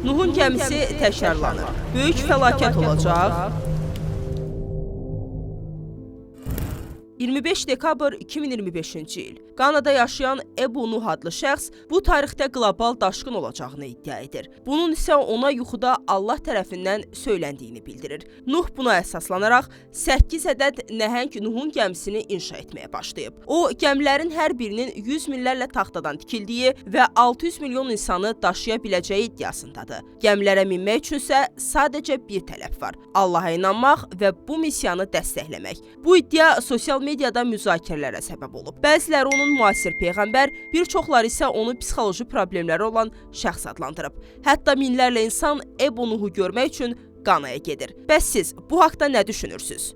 Nuhun gəmisi təkrarlanır. Böyük fəlakət olacaq. 25 dekabr 2025-ci il. Qanada yaşayan Ebu Nuh adlı şəxs bu tarixdə qlobal daşqın olacağını iddia edir. Bunun isə ona yuxuda Allah tərəfindən söyləndiyini bildirir. Nuh buna əsaslanaraq 8 ədəd nəhəng Nuhun gəmisini inşa etməyə başlayıb. O, gəmilərin hər birinin 100 millərlə taxtadan tikildiyi və 600 milyon insanı daşıya biləcəyi iddiasındadır. Gəmilərə minmək üçünsə sadəcə bir tələb var: Allaha inanmaq və bu missiyanı dəstəkləmək. Bu iddia sosial mediada müzakirələrə səbəb olub. Bəziləri onun müasir peyğəmbər, bir çoxları isə onu psixoloji problemləri olan şəxs adlandırıb. Hətta minlərlə insan Ebu Nuhu görmək üçün Qanaya gedir. Bəs siz bu haqda nə düşünürsünüz?